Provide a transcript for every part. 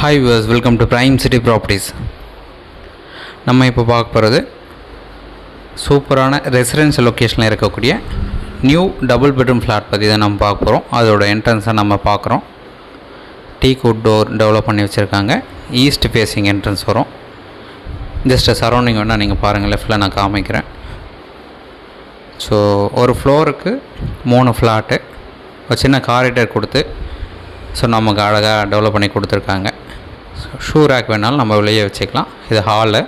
Hi viewers, welcome to prime city properties. நம்ம இப்போ பார்க்க போகிறது சூப்பரான ரெசிடென்ஷியல் லொக்கேஷனில் இருக்கக்கூடிய நியூ டபுள் பெட்ரூம் ஃப்ளாட் பற்றி தான் நம்ம பார்க்க போகிறோம். அதோட என்ட்ரன்ஸை நம்ம பார்க்குறோம். டீக் வுட் டோர் டெவலப் பண்ணி வச்சுருக்காங்க. ஈஸ்ட் ஃபேஸிங் என்ட்ரன்ஸ் வரும். ஜஸ்ட் சரௌண்டிங் வேணால் நீங்கள் பாருங்கள், லெஃப்ட்டில் நான் காமிக்கிறேன். ஸோ ஒரு ஃப்ளோருக்கு 3 ஃப்ளாட்டு, ஒரு சின்ன காரிடர் கொடுத்து ஸோ நமக்கு அழகாக டெவலப் பண்ணி கொடுத்துருக்காங்க. ஷூ ரேக் வேணாலும் நம்ம வெளியே வச்சுக்கலாம். இது ஹாலு.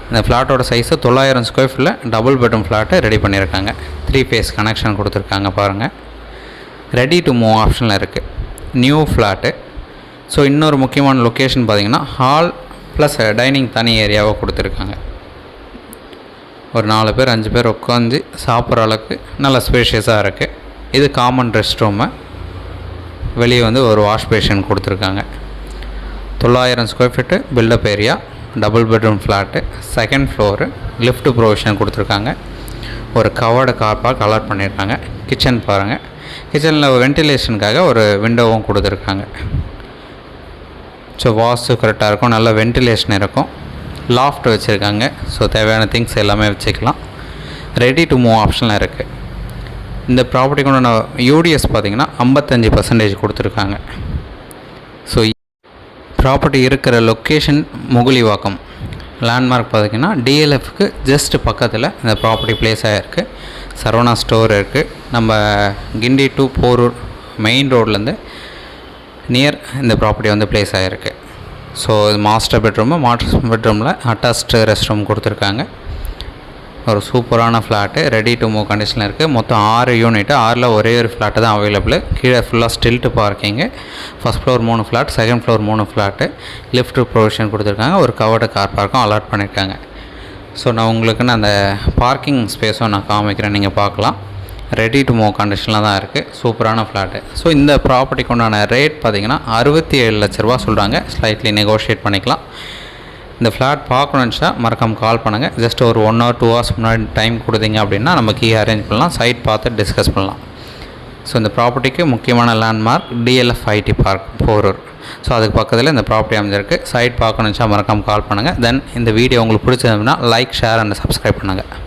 இந்த ஃப்ளாட்டோட சைஸு 900 ஸ்கொயர் ஃபீட்டில் டபுள் பெட்ரூம் ஃப்ளாட்டு ரெடி பண்ணியிருக்காங்க. 3 ஃபேஸ் கனெக்ஷன் கொடுத்துருக்காங்க பாருங்கள். ரெடி டு மூவ் ஆப்ஷனில் இருக்குது. New flat. ஸோ இன்னொரு முக்கியமான லொக்கேஷன் பார்த்திங்கன்னா ஹால் ப்ளஸ் டைனிங் தனி ஏரியாவாக கொடுத்துருக்காங்க. ஒரு 4 பேர் 5 பேர் உட்காந்து சாப்பிட்ற அளவுக்கு நல்ல ஸ்பேஷியஸாக இருக்குது. இது காமன் ரெஸ்ட் ரூமு. வெளியே வந்து ஒரு வாஷ் பேஷன் கொடுத்துருக்காங்க. 900 square feet build up area, double bedroom flat, second floor, lift provision கொடுத்துருக்காங்க. ஒரு கவர்டு கார் பார்க் அலாட் பண்ணியிருக்காங்க. கிச்சன் பாருங்கள். கிச்சனில் வென்டிலேஷனுக்காக ஒரு விண்டோவும் கொடுத்துருக்காங்க. ஸோ வாஸ்து கரெக்டாக இருக்கும், நல்ல வென்டிலேஷன் இருக்கும். லாஃப்ட் வச்சுருக்காங்க. ஸோ தேவையான திங்ஸ் எல்லாமே வச்சுக்கலாம். ரெடி டு மூவ் ஆப்ஷனில் இருக்குது. இந்த ப்ராப்பர்ட்டிக்கு உண்டான யூடிஎஸ் பார்த்திங்கன்னா 55% கொடுத்துருக்காங்க. ஸோ ப்ராப்பர்ட்டி இருக்கிற லொக்கேஷன் முகுலிவாக்கம். லேண்ட்மார்க் பார்த்திங்கன்னா டிஎல்எஃப்க்கு ஜஸ்ட் பக்கத்தில் இந்த ப்ராப்பர்ட்டி பிளேஸ் ஆகிருக்கு. சரவணா ஸ்டோர் இருக்குது. நம்ம கிண்டி டு போரூர் மெயின் ரோட்லேருந்து நியர் இந்த ப்ராப்பர்ட்டி வந்து பிளேஸ் ஆகிருக்கு. ஸோ இது மாஸ்டர் பெட்ரூமில் அட்டாச்டு ரெஸ்ட் ரூம் கொடுத்துருக்காங்க. ஒரு சூப்பரான ஃப்ளாட்டு ரெடி டு மூவ் கண்டிஷனில் இருக்குது. மொத்தம் 6 யூனிட்டு, 6ல் ஒரே ஒரு ஃப்ளாட்டு தான் அவைலபிள். கீழே ஃபுல்லாக stilt parking. First floor 3 flat, second floor 3 flat, lift provision கொடுத்துருக்காங்க. ஒரு கவர்டு கார் பார்க்கும் அலாட் பண்ணியிருக்காங்க. ஸோ நான் உங்களுக்குன்னு அந்த பார்க்கிங் ஸ்பேஸும் நான் காமிக்கிறேன், நீங்கள் பார்க்கலாம். ரெடி டு மூவ் கண்டிஷனில் தான் இருக்குது. சூப்பரான ஃப்ளாட்டு. ஸோ இந்த ப்ராப்பர்ட்டிக்கு உண்டான ரேட் பார்த்திங்கன்னா 67 லட்ச ரூபா சொல்கிறாங்க. ஸ்லைட்லி நெகோஷியேட் பண்ணிக்கலாம். இந்த ஃப்ளாட் பார்க்கணுன்னுச்சா மறக்காமல் கால் பண்ணுங்கள். ஜஸ்ட் ஒரு 1 or 2 hours முன்னாடி டைம் கொடுத்தீங்க அப்படின்னா நம்ம கீ அரேஞ்ச் பண்ணலாம், சைட் பார்த்து டிஸ்கஸ் பண்ணலாம். ஸோ இந்த ப்ராப்பர்ட்டிக்கு முக்கியமான landmark DLF IT park Porur. So அதுக்கு பக்கத்தில் இந்த ப்ராப்பர்ட்டி அமைஞ்சிருக்கு. சைட் பார்க்கணுன்னுச்சா மறக்காமல் கால் பண்ணுங்கள். தென் இந்த வீடியோ உங்களுக்கு பிடிச்சதுன்னா லைக், ஷேர் அண்ட் சப்ஸ்கிரைப் பண்ணுங்கள்.